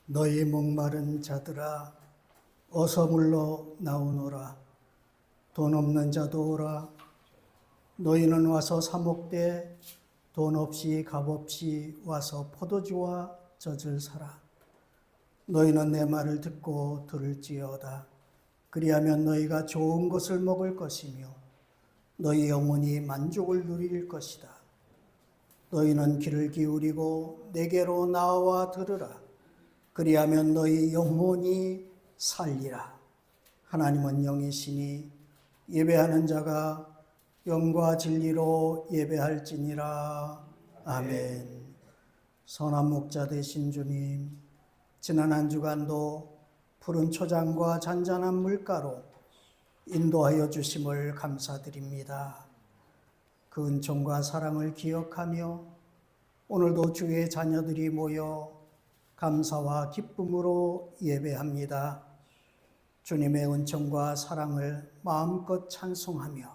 너희 목마른 자들아 어서 물러 나오너라. 돈 없는 자도 오라. 너희는 와서 사 먹되 돈 없이 값 없이 와서 포도주와 젖을 사라. 너희는 내 말을 듣고 들을지어다. 그리하면 너희가 좋은 것을 먹을 것이며 너희 영혼이 만족을 누릴 것이다. 너희는 귀를 기울이고 내게로 나와 들으라. 그리하면 너희 영혼이 살리라. 하나님은 영이시니 예배하는 자가 영과 진리로 예배할지니라. 아멘. 선한 목자 되신 주님, 지난 한 주간도 푸른 초장과 잔잔한 물가로 인도하여 주심을 감사드립니다. 그 은총과 사랑을 기억하며 오늘도 주의 자녀들이 모여 감사와 기쁨으로 예배합니다. 주님의 은총과 사랑을 마음껏 찬송하며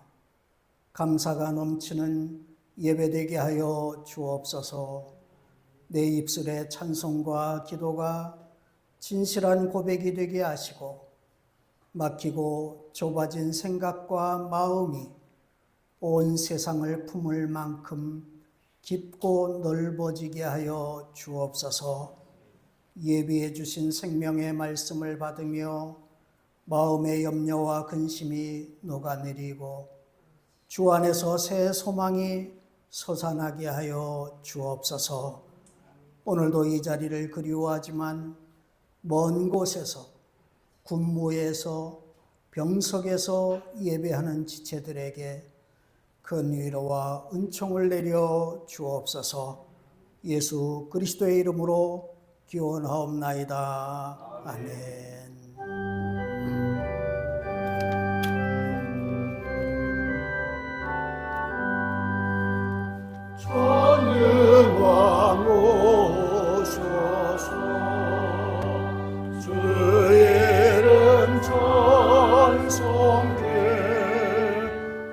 감사가 넘치는 예배되게 하여 주옵소서. 내 입술의 찬송과 기도가 진실한 고백이 되게 하시고 막히고 좁아진 생각과 마음이 온 세상을 품을 만큼 깊고 넓어지게 하여 주옵소서. 예비해 주신 생명의 말씀을 받으며 마음의 염려와 근심이 녹아내리고 주 안에서 새 소망이 솟아나게 하여 주옵소서. 오늘도 이 자리를 그리워하지만 먼 곳에서 군무에서 병석에서 예배하는 지체들에게 큰 위로와 은총을 내려 주옵소서. 예수 그리스도의 이름으로 기원하옵나이다. 아멘. 전능왕 오셔서 주의 이름 찬송케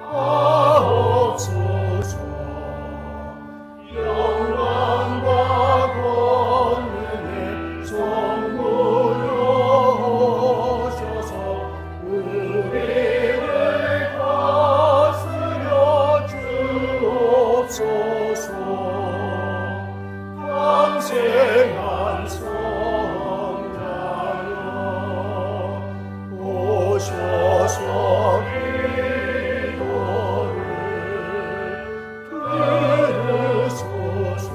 하옵소서. 영광과 권능의 선물로 오셔서 우리를 다스려 주옵소서. 강생한 성자여 오셔서 기도를 들으소서.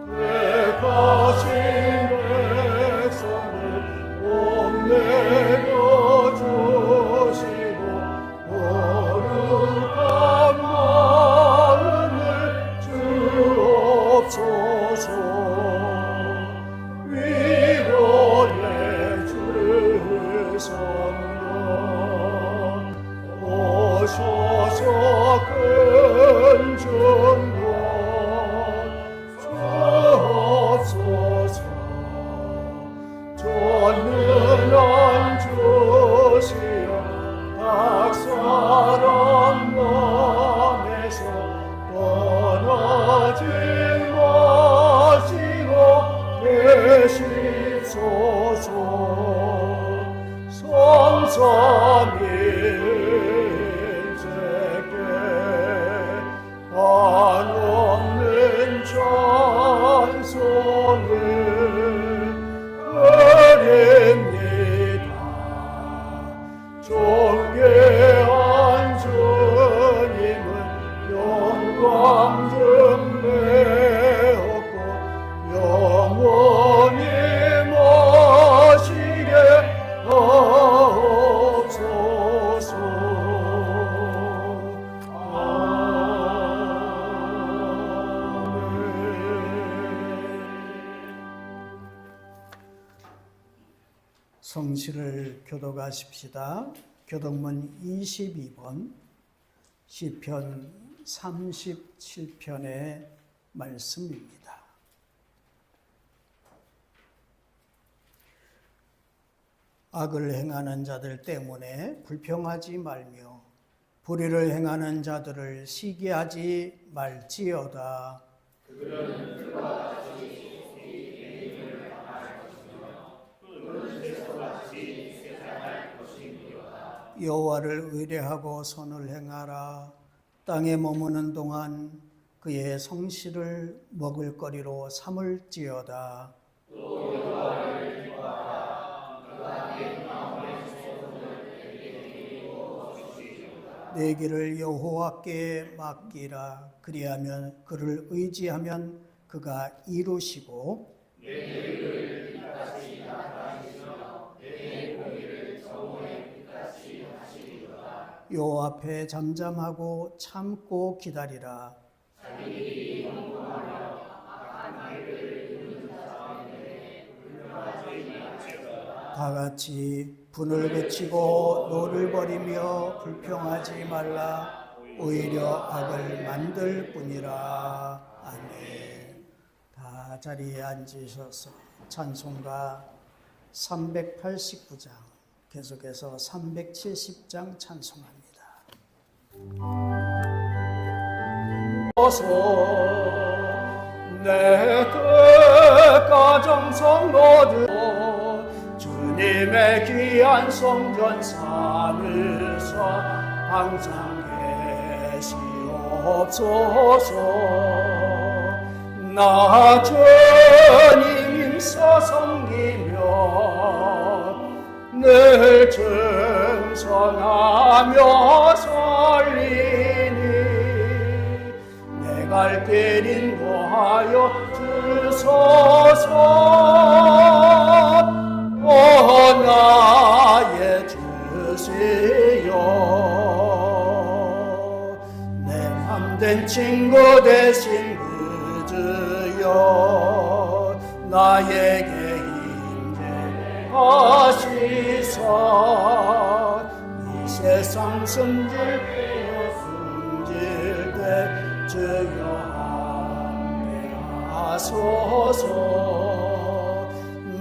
택하신 백성을 뽐내려 주시고 거룩한 마음을 주옵소서. 위로의 주성령 오셔서 큰 증거 주옵소서. 전능한 주시여 각 사람 마음에서 떠나지 마시고 계시소서. 성삼일체께 한없는 찬송을 드립니다. 존귀한 주님은 영광 좀 배웠고 영원히 모시게 하옵소서. 성시를 교독하십시다. 교독문 22번 시편 37편의 말씀입니다. 악을 행하는 자들 때문에 불평하지 말며 불의를 행하는 자들을 시기하지 말지어다. 그들은 그와 같이 우리 죄임을 당하여 여호와를 의뢰하고 선을 행하라. 땅에 머무는 동안 그의 성실을 먹을거리로 삼을지어다. 내 길을 여호와께 맡기라. 그리하면 그를 의지하면 그가 이루시고 여호와 앞에 잠잠하고 참고 기다리라. 다 같이 분을 그치고 노를 버리며 불평하지 말라. 오히려 악을 만들 뿐이라. 아멘. 다 자리에 앉으셔서 찬송가 389장 계속해서 370장 찬송합니다. 내 뜻과 정성 모두 주님의 귀한 성전 삼일사 항상 계시옵소서. 나 주님 힘써 섬기며 늘 충성하며 살리니 내 갈 길 인도하여 주소서. 오 나의 주시여 내 맘된 친구 되신 그 주여 나에게 임재하시사 이 세상 승질되어 승질되 주여 함께하소서.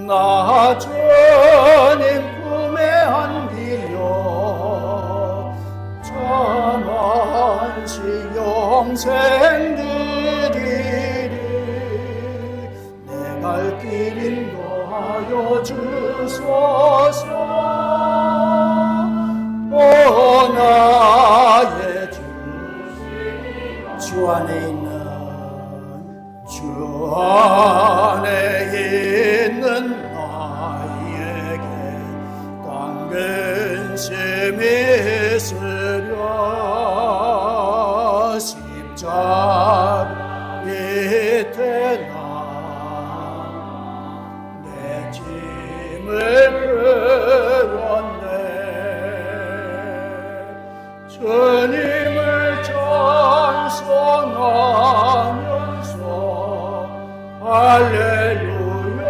나 주님 품에 안기려 참한시 영생 드리리 내 갈 길 인도하여 주소서. 오 나의 주 안에 있는 주 안에 있는 나에게 당근심이 있으려 십자가 밑에 내 짐을 풀었네. 주님을 찬송하면서 할렐루야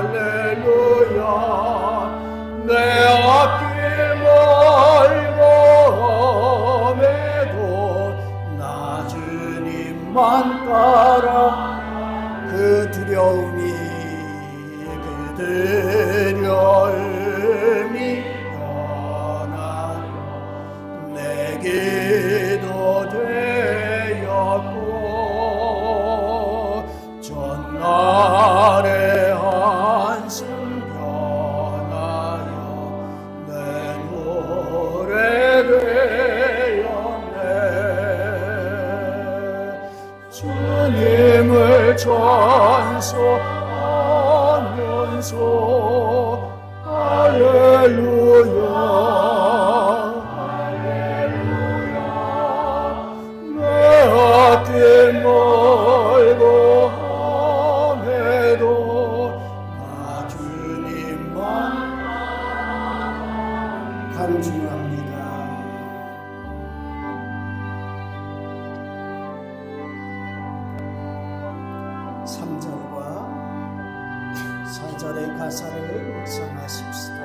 할렐루야 내 앞길 멀고 험해도 나 주님만 따라 그 두려움이 변하여 내 기도 되었고 전날의 한숨 변하여 내 노래 되었네. 주님을 찬송하면서 할렐루야 할렐루야 내 앞길 멀고 험해도 나 주님만 간증합니다. 삼절과 4절의 가사를 묵상하십시다.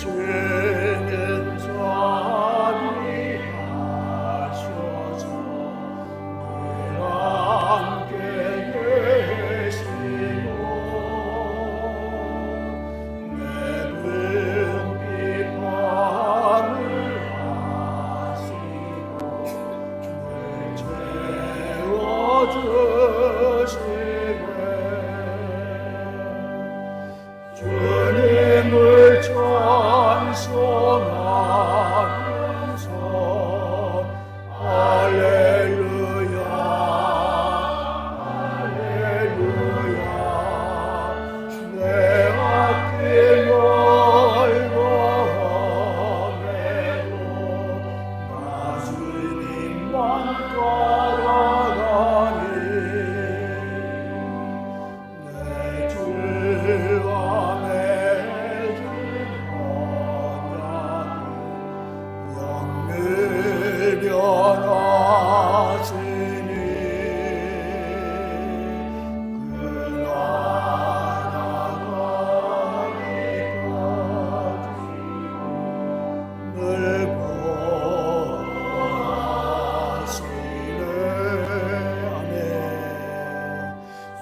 증인 자비하셔서 늘 함께 계시고 내든 비판을 하시고 늘 채워주시네. 주님을 찬송하면서 할렐루야 할렐루야 내 앞길 멀고 험해도 나 주님만 따라가니 내 주와 변하시니 그 나라가 이루어지고 늘 보시네. 아멘.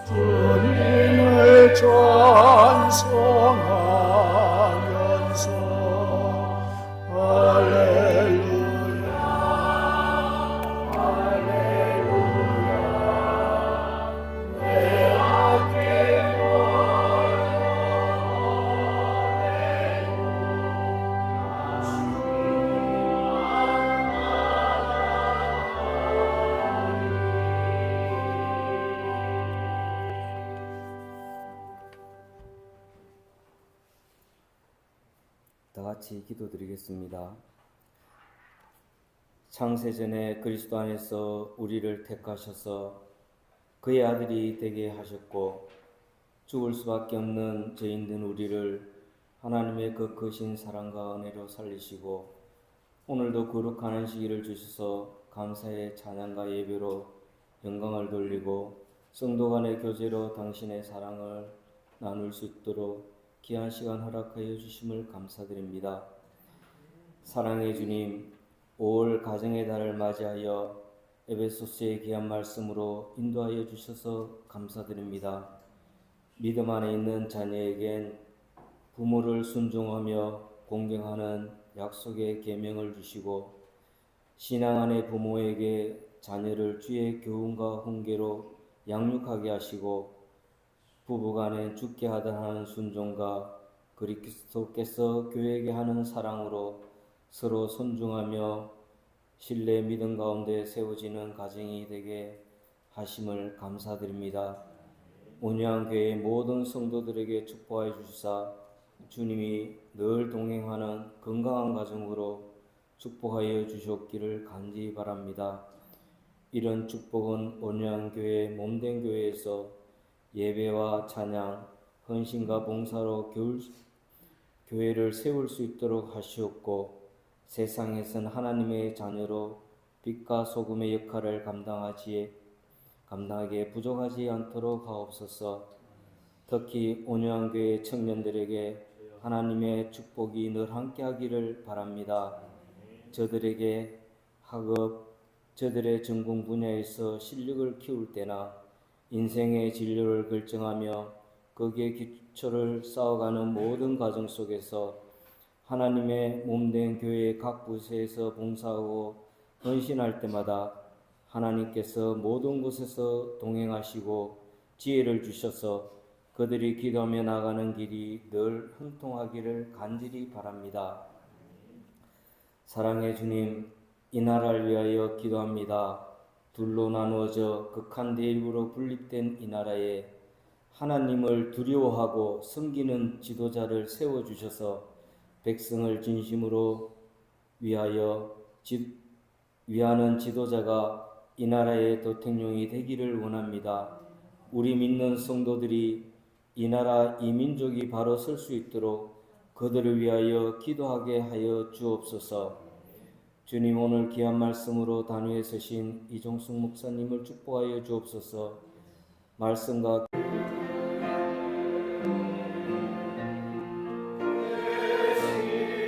주님을 찬송하면서 할렐루야 할렐루야 내 앞길 다 같이 기도드리겠습니다. 창세전에 그리스도 안에서 우리를 택하셔서 그의 아들이 되게 하셨고 죽을 수밖에 없는 죄인된 우리를 하나님의 그 크신 사랑과 은혜로 살리시고 오늘도 거룩한 시기를 주셔서 감사의 찬양과 예배로 영광을 돌리고 성도 간의 교제로 당신의 사랑을 나눌 수 있도록 귀한 시간 허락하여 주심을 감사드립니다. 사랑의 주님, 5월 가정의 달을 맞이하여 에베소서의 귀한 말씀으로 인도하여 주셔서 감사드립니다. 믿음 안에 있는 자녀에겐 부모를 순종하며 공경하는 약속의 계명을 주시고 신앙 안의 부모에게 자녀를 주의 교훈과 훈계로 양육하게 하시고 부부간에 주께 하는 순종과 그리스도께서 교회에게 하는 사랑으로 서로 존중하며 신뢰 믿음 가운데 세워지는 가정이 되게 하심을 감사드립니다. 온유한교회 모든 성도들에게 축복하여 주시사 주님이 늘 동행하는 건강한 가정으로 축복하여 주셨기를 간절히 바랍니다. 이런 축복은 온유한교회 몸된 교회에서 예배와 찬양, 헌신과 봉사로 교회를 세울 수 있도록 하시었고 세상에선 하나님의 자녀로 빛과 소금의 역할을 감당하기에 부족하지 않도록 하옵소서. 특히 온유한교회 청년들에게 하나님의 축복이 늘 함께하기를 바랍니다. 저들에게 학업, 저들의 전공 분야에서 실력을 키울 때나 인생의 진로를 결정하며 거기에 기초를 쌓아가는 모든 과정 속에서 하나님의 몸된 교회의 각 부서에서 봉사하고 헌신할 때마다 하나님께서 모든 곳에서 동행하시고 지혜를 주셔서 그들이 기도하며 나가는 길이 늘 형통하기를 간절히 바랍니다. 사랑의 주님, 이 나라를 위하여 기도합니다. 둘로 나누어져 극한 대립으로 분립된 이 나라에 하나님을 두려워하고 섬기는 지도자를 세워주셔서 백성을 진심으로 위하는 지도자가 이 나라의 대통령이 되기를 원합니다. 우리 믿는 성도들이 이 나라 이 민족이 바로 설 수 있도록 그들을 위하여 기도하게 하여 주옵소서. 주님, 오늘 귀한 말씀으로 단위에 서신 이종숙 목사님을 축복하여 주옵소서. 말씀과 예수님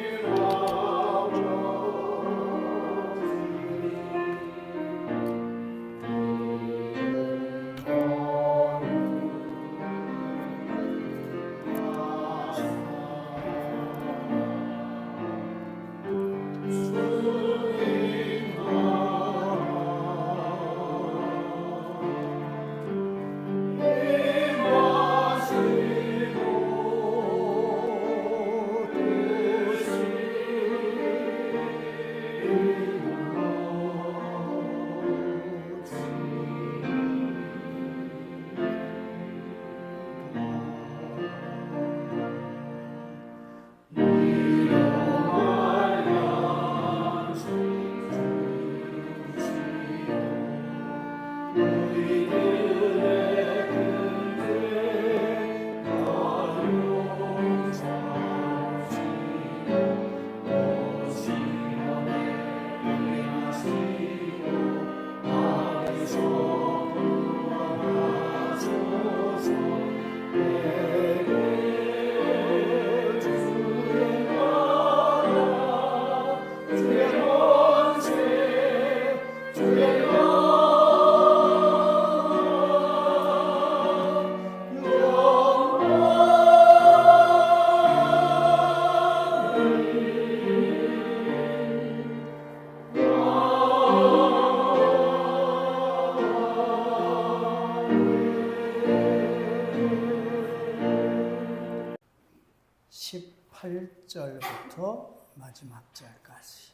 18절부터 마지막 절까지.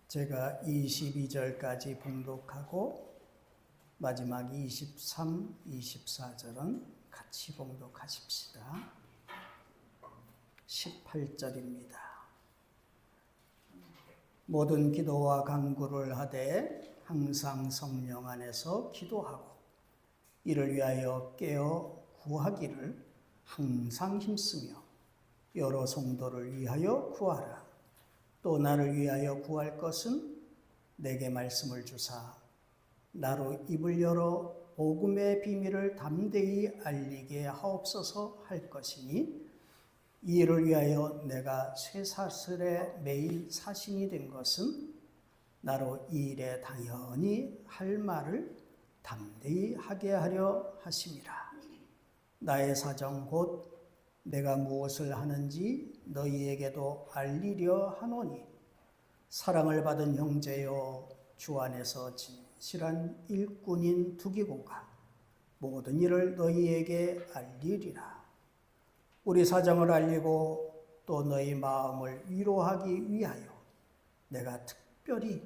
제가 22절까지 봉독하고 마지막 23, 24절은 같이 봉독하십시다. 18절입니다. 모든 기도와 간구를 하되 항상 성령 안에서 기도하고 이를 위하여 깨어 구하기를 항상 힘쓰며 여러 성도를 위하여 구하라. 또 나를 위하여 구할 것은 내게 말씀을 주사 나로 입을 열어 복음의 비밀을 담대히 알리게 하옵소서 할 것이니 이 일을 위하여 내가 쇠사슬에 매일 사신이 된 것은 나로 이 일에 당연히 할 말을 담대히 하게 하려 하심이라. 나의 사정 곧 내가 무엇을 하는지 너희에게도 알리려 하노니 사랑을 받은 형제여 주 안에서 진실한 일꾼인 두기고가 모든 일을 너희에게 알리리라. 우리 사정을 알리고 또 너희 마음을 위로하기 위하여 내가 특별히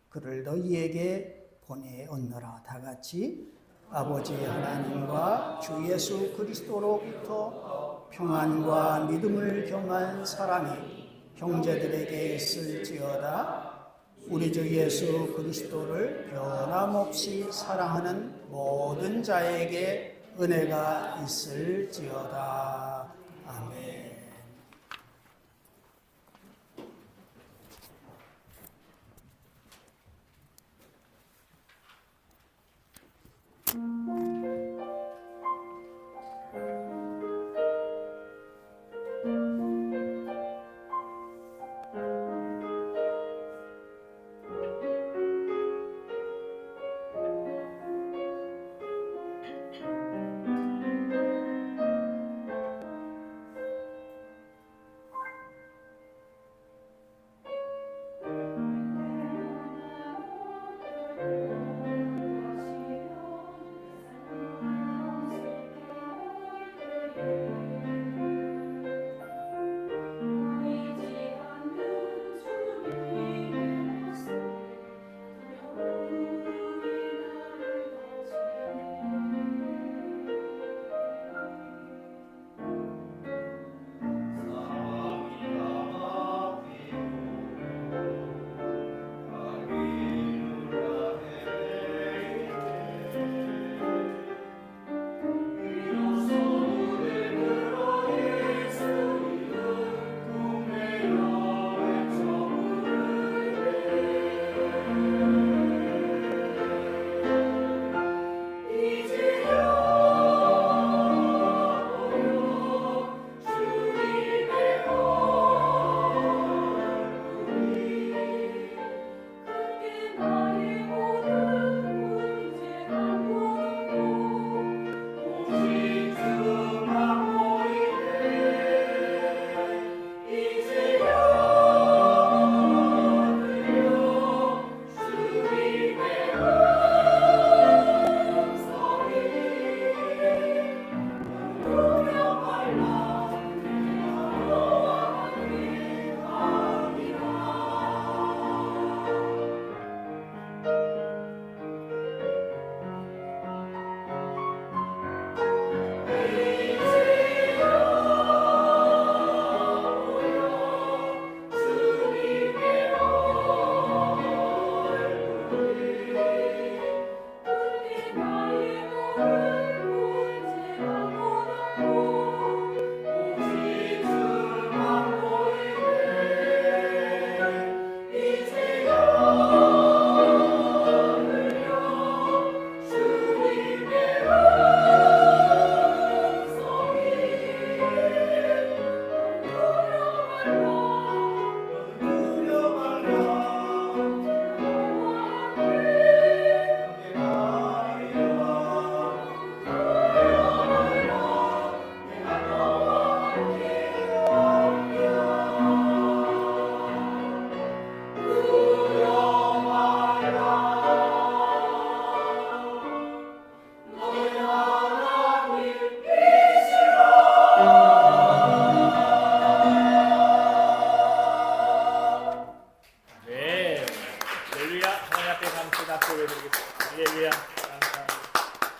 그를 너희에게 보내었노라. 다 같이 아버지 하나님과 주 예수 그리스도로부터 평안과 믿음을 경한 사랑이 형제들에게 있을지어다. 우리 주 예수 그리스도를 변함없이 사랑하는 모든 자에게 은혜가 있을지어다. 아멘.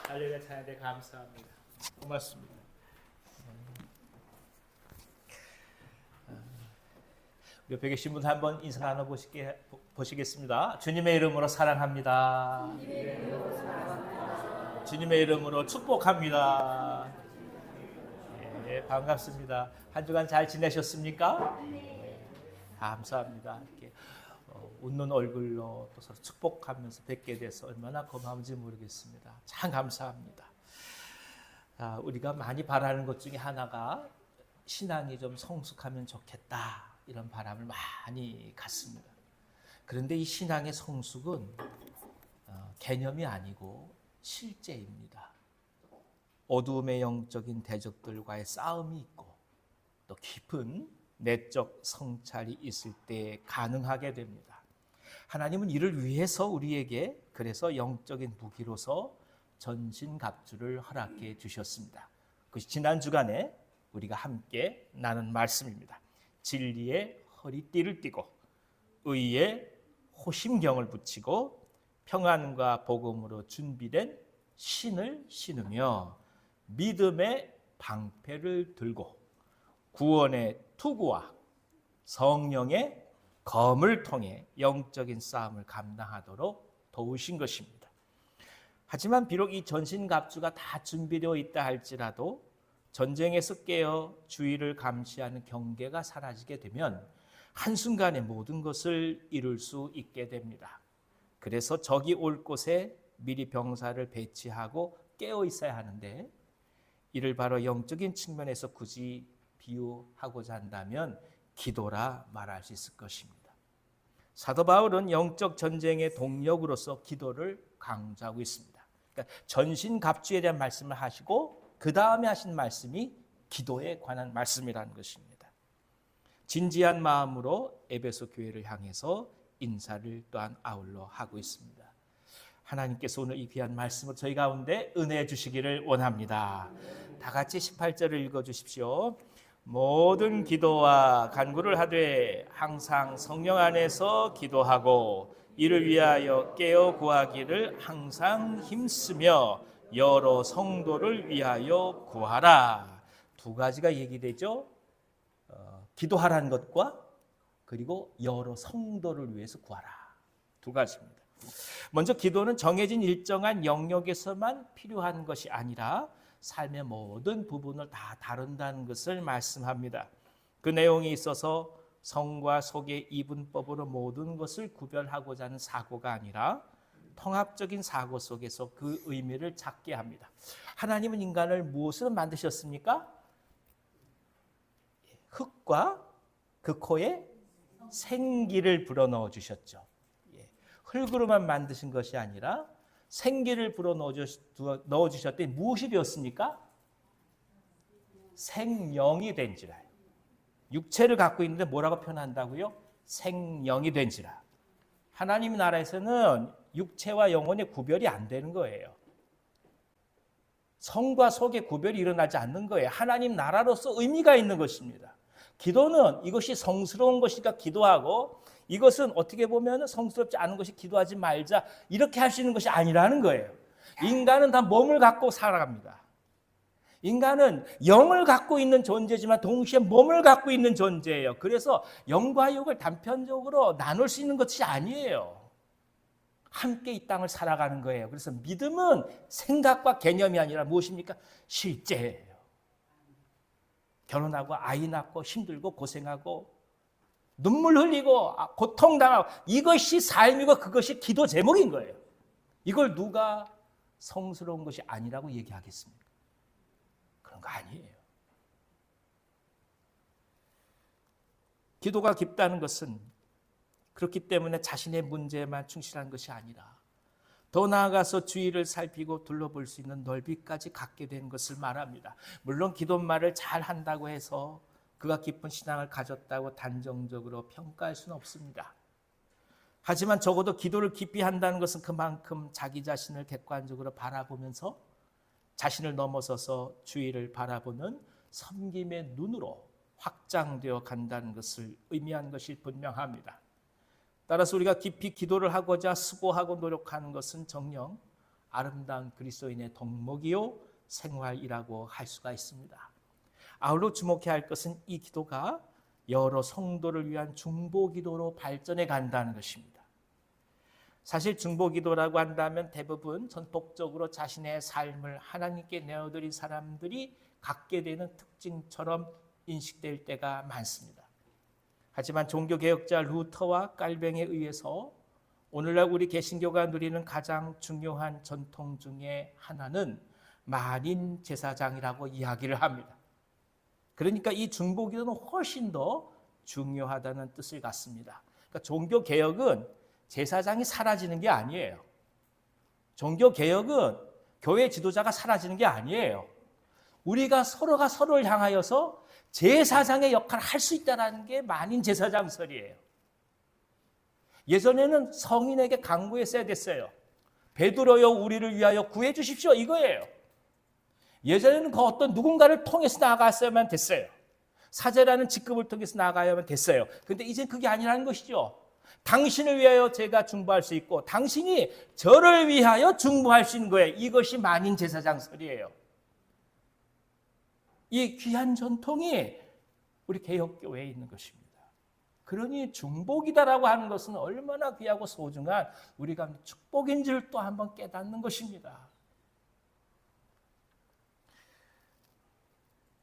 할렐루야 찬양대 감사합니다. 고맙습니다. 옆에 계신 분 한번 인사 나눠 보시겠습니다. 주님의 이름으로 사랑합니다. 주님의 이름으로 축복합니다. 네, 반갑습니다. 한 주간 잘 지내셨습니까? 네, 감사합니다. 이렇게 웃는 얼굴로 또 서로 축복하면서 뵙게 돼서 얼마나 고마운지 모르겠습니다. 참 감사합니다. 우리가 많이 바라는 것 중에 하나가 신앙이 좀 성숙하면 좋겠다, 이런 바람을 많이 갖습니다. 그런데 이 신앙의 성숙은 개념이 아니고 실제입니다. 어두움의 영적인 대적들과의 싸움이 있고 또 깊은 내적 성찰이 있을 때 가능하게 됩니다. 하나님은 이를 위해서 우리에게 그래서 영적인 무기로서 전신갑주를 허락해 주셨습니다. 그것이 지난 주간에 우리가 함께 나눈 말씀입니다. 진리의 허리띠를 띠고 의의 호심경을 붙이고 평안과 복음으로 준비된 신을 신으며 믿음의 방패를 들고 구원의 투구와 성령의 검을 통해 영적인 싸움을 감당하도록 도우신 것입니다. 하지만 비록 이 전신갑주가 다 준비되어 있다 할지라도 전쟁에서 깨어 주위를 감시하는 경계가 사라지게 되면 한순간에 모든 것을 이룰 수 있게 됩니다. 그래서 적이 올 곳에 미리 병사를 배치하고 깨어 있어야 하는데 이를 바로 영적인 측면에서 굳이 비유하고자 한다면 기도라 말할 수 있을 것입니다. 사도 바울은 영적 전쟁의 동력으로서 기도를 강조하고 있습니다. 그러니까 전신갑주에 대한 말씀을 하시고 그 다음에 하신 말씀이 기도에 관한 말씀이라는 것입니다. 진지한 마음으로 에베소 교회를 향해서 인사를 또한 아울러 하고 있습니다. 하나님께서 오늘 이 귀한 말씀을 저희 가운데 은혜해 주시기를 원합니다. 다 같이 18절을 읽어주십시오. 모든 기도와 간구를 하되 항상 성령 안에서 기도하고 이를 위하여 깨어 구하기를 항상 힘쓰며 여러 성도를 위하여 구하라. 두 가지가 얘기되죠. 기도하라는 것과 그리고 여러 성도를 위해서 구하라. 두 가지입니다. 먼저 기도는 정해진 일정한 영역에서만 필요한 것이 아니라 삶의 모든 부분을 다 다룬다는 것을 말씀합니다. 그 내용이 있어서 성과 속의 이분법으로 모든 것을 구별하고자 하는 사고가 아니라 통합적인 사고 속에서 그 의미를 찾게 합니다. 하나님은 인간을 무엇으로 만드셨습니까? 흙과 그 코에 생기를 불어넣어 주셨죠. 흙으로만 만드신 것이 아니라 생기를 불어넣어 주셨더니 무엇이 되었습니까? 생명이 된지라. 육체를 갖고 있는데 뭐라고 표현한다고요? 생명이 된지라. 하나님 나라에서는 육체와 영혼의 구별이 안 되는 거예요. 성과 속의 구별이 일어나지 않는 거예요. 하나님 나라로서 의미가 있는 것입니다. 기도는 이것이 성스러운 것이니까 기도하고 이것은 어떻게 보면 성스럽지 않은 것이 기도하지 말자 이렇게 할 수 있는 것이 아니라는 거예요. 인간은 다 몸을 갖고 살아갑니다. 인간은 영을 갖고 있는 존재지만 동시에 몸을 갖고 있는 존재예요. 그래서 영과 육을 단편적으로 나눌 수 있는 것이 아니에요. 함께 이 땅을 살아가는 거예요. 그래서 믿음은 생각과 개념이 아니라 무엇입니까? 실제예요. 결혼하고 아이 낳고 힘들고 고생하고 눈물 흘리고 고통당하고 이것이 삶이고 그것이 기도 제목인 거예요. 이걸 누가 성스러운 것이 아니라고 얘기하겠습니까? 그런 거 아니에요. 기도가 깊다는 것은 그렇기 때문에 자신의 문제에만 충실한 것이 아니라 더 나아가서 주위를 살피고 둘러볼 수 있는 넓이까지 갖게 된 것을 말합니다. 물론 기도말을 잘 한다고 해서 그가 깊은 신앙을 가졌다고 단정적으로 평가할 수는 없습니다. 하지만 적어도 기도를 깊이 한다는 것은 그만큼 자기 자신을 객관적으로 바라보면서 자신을 넘어서서 주위를 바라보는 섬김의 눈으로 확장되어 간다는 것을 의미한 것이 분명합니다. 따라서 우리가 깊이 기도를 하고자 수고하고 노력하는 것은 정녕 아름다운 그리스도인의 덕목이요 생활이라고 할 수가 있습니다. 아울러 주목해야 할 것은 이 기도가 여러 성도를 위한 중보기도로 발전해 간다는 것입니다. 사실 중보기도라고 한다면 대부분 전폭적으로 자신의 삶을 하나님께 내어드린 사람들이 갖게 되는 특징처럼 인식될 때가 많습니다. 하지만 종교개혁자 루터와 깔뱅에 의해서 오늘날 우리 개신교가 누리는 가장 중요한 전통 중에 하나는 만인 제사장이라고 이야기를 합니다. 그러니까 이 중보기도는 훨씬 더 중요하다는 뜻을 갖습니다. 그러니까 종교개혁은 제사장이 사라지는 게 아니에요. 종교개혁은 교회 지도자가 사라지는 게 아니에요. 우리가 서로가 서로를 향하여서 제사장의 역할을 할 수 있다는 게 만인 제사장설이에요. 예전에는 성인에게 강구했어야 됐어요. 베드로여 우리를 위하여 구해 주십시오 이거예요. 예전에는 그 어떤 누군가를 통해서 나아갔어야만 됐어요. 사제라는 직급을 통해서 나아가야만 됐어요. 그런데 이젠 그게 아니라는 것이죠. 당신을 위하여 제가 중보할 수 있고 당신이 저를 위하여 중보할 수 있는 거예요. 이것이 만인 제사장설이에요. 이 귀한 전통이 우리 개혁교회에 있는 것입니다. 그러니 중복이다라고 하는 것은 얼마나 귀하고 소중한 우리가 축복인 줄 또 한번 깨닫는 것입니다.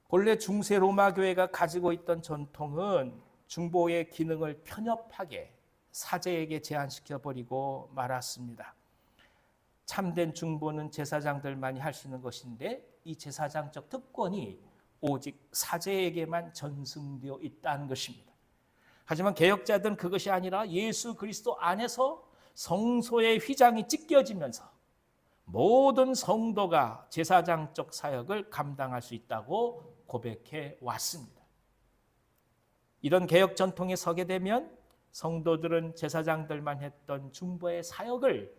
본래 중세 로마 교회가 가지고 있던 전통은 중보의 기능을 편협하게 사제에게 제한시켜 버리고 말았습니다. 참된 중보는 제사장들만이 할 수 있는 것인데 이 제사장적 특권이 오직 사제에게만 전승되어 있다는 것입니다. 하지만 개혁자들은 그것이 아니라 예수 그리스도 안에서 성소의 휘장이 찢겨지면서 모든 성도가 제사장적 사역을 감당할 수 있다고 고백해 왔습니다. 이런 개혁 전통에 서게 되면 성도들은 제사장들만 했던 중보의 사역을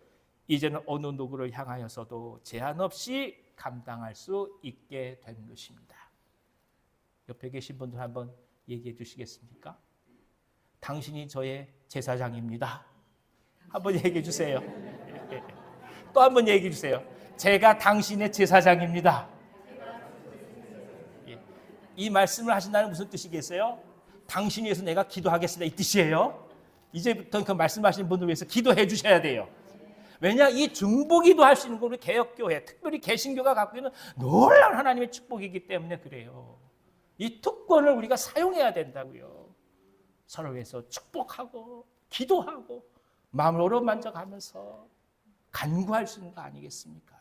이제는 어느 누구를 향하여서도 제한 없이 감당할 수 있게 된 것입니다. 옆에 계신 분들 한번 얘기해 주시겠습니까? 당신이 저의 제사장입니다. 한번 얘기해 주세요. 또 한번 얘기해 주세요. 제가 당신의 제사장입니다. 이 말씀을 하신다는 무슨 뜻이겠어요? 당신을 위해서 내가 기도하겠습니다. 이 뜻이에요. 이제부터 그 말씀하시는 분들 위해서 기도해 주셔야 돼요. 왜냐? 이 중보기도 할 수 있는 건 우리 개혁교회, 특별히 개신교가 갖고 있는 놀라운 하나님의 축복이기 때문에 그래요. 이 특권을 우리가 사용해야 된다고요. 서로 위해서 축복하고 기도하고 마음을 어루만져가면서 간구할 수 있는 거 아니겠습니까?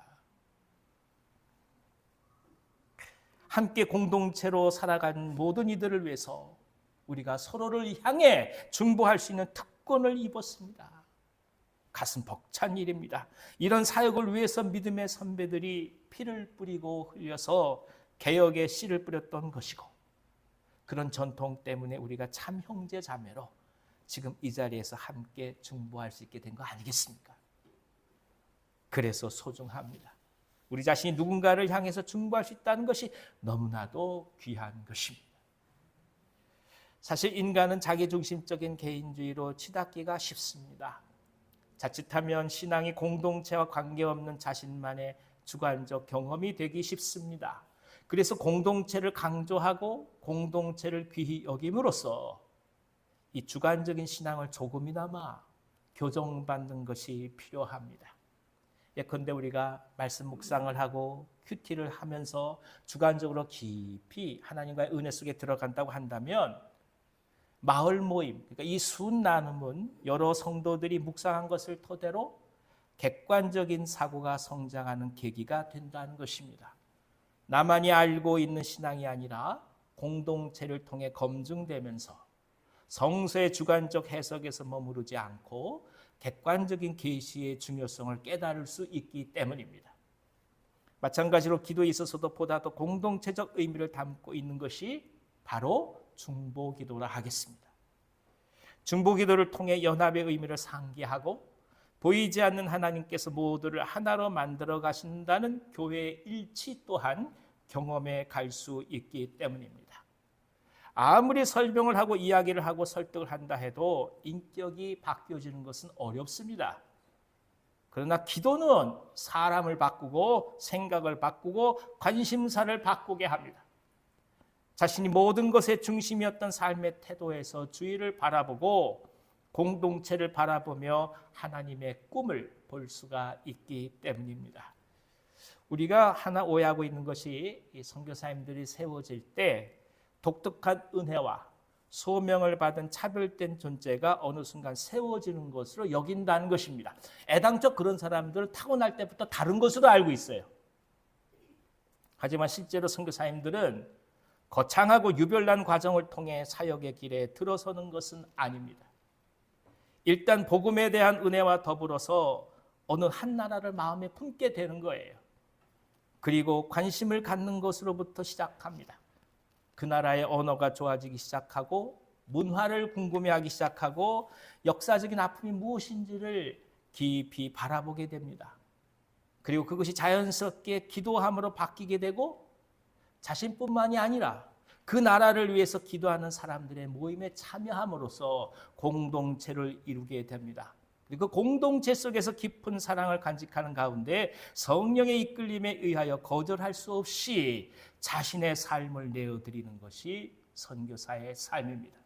함께 공동체로 살아가는 모든 이들을 위해서 우리가 서로를 향해 중보할 수 있는 특권을 입었습니다. 가슴 벅찬 일입니다. 이런 사역을 위해서 믿음의 선배들이 피를 뿌리고 흘려서 개혁의 씨를 뿌렸던 것이고 그런 전통 때문에 우리가 참 형제 자매로 지금 이 자리에서 함께 중보할 수 있게 된 거 아니겠습니까? 그래서 소중합니다. 우리 자신이 누군가를 향해서 중보할 수 있다는 것이 너무나도 귀한 것입니다. 사실 인간은 자기중심적인 개인주의로 치닫기가 쉽습니다. 자칫하면 신앙이 공동체와 관계없는 자신만의 주관적 경험이 되기 쉽습니다. 그래서 공동체를 강조하고 공동체를 귀히 여김으로써 이 주관적인 신앙을 조금이나마 교정받는 것이 필요합니다. 예컨대 우리가 말씀 묵상을 하고 큐티를 하면서 주관적으로 깊이 하나님과의 은혜 속에 들어간다고 한다면 마을 모임, 그러니까 이 순나눔은 여러 성도들이 묵상한 것을 토대로 객관적인 사고가 성장하는 계기가 된다는 것입니다. 나만이 알고 있는 신앙이 아니라 공동체를 통해 검증되면서 성서의 주관적 해석에서 머무르지 않고 객관적인 계시의 중요성을 깨달을 수 있기 때문입니다. 마찬가지로 기도에 있어서도 보다 더 공동체적 의미를 담고 있는 것이 바로 중보기도라 하겠습니다. 중보기도를 통해 연합의 의미를 상기하고 보이지 않는 하나님께서 모두를 하나로 만들어 가신다는 교회의 일치 또한 경험해 갈 수 있기 때문입니다. 아무리 설명을 하고 이야기를 하고 설득을 한다 해도 인격이 바뀌어지는 것은 어렵습니다. 그러나 기도는 사람을 바꾸고 생각을 바꾸고 관심사를 바꾸게 합니다. 자신이 모든 것의 중심이었던 삶의 태도에서 주위를 바라보고 공동체를 바라보며 하나님의 꿈을 볼 수가 있기 때문입니다. 우리가 하나 오해하고 있는 것이 이 선교사님들이 세워질 때 독특한 은혜와 소명을 받은 차별된 존재가 어느 순간 세워지는 것으로 여긴다는 것입니다. 애당초 그런 사람들은 타고날 때부터 다른 것으로 알고 있어요. 하지만 실제로 선교사님들은 거창하고 유별난 과정을 통해 사역의 길에 들어서는 것은 아닙니다. 일단 복음에 대한 은혜와 더불어서 어느 한 나라를 마음에 품게 되는 거예요. 그리고 관심을 갖는 것으로부터 시작합니다. 그 나라의 언어가 좋아지기 시작하고 문화를 궁금해하기 시작하고 역사적인 아픔이 무엇인지를 깊이 바라보게 됩니다. 그리고 그것이 자연스럽게 기도함으로 바뀌게 되고 자신뿐만이 아니라 그 나라를 위해서 기도하는 사람들의 모임에 참여함으로써 공동체를 이루게 됩니다. 그리고 공동체 속에서 깊은 사랑을 간직하는 가운데 성령의 이끌림에 의하여 거절할 수 없이 자신의 삶을 내어드리는 것이 선교사의 삶입니다.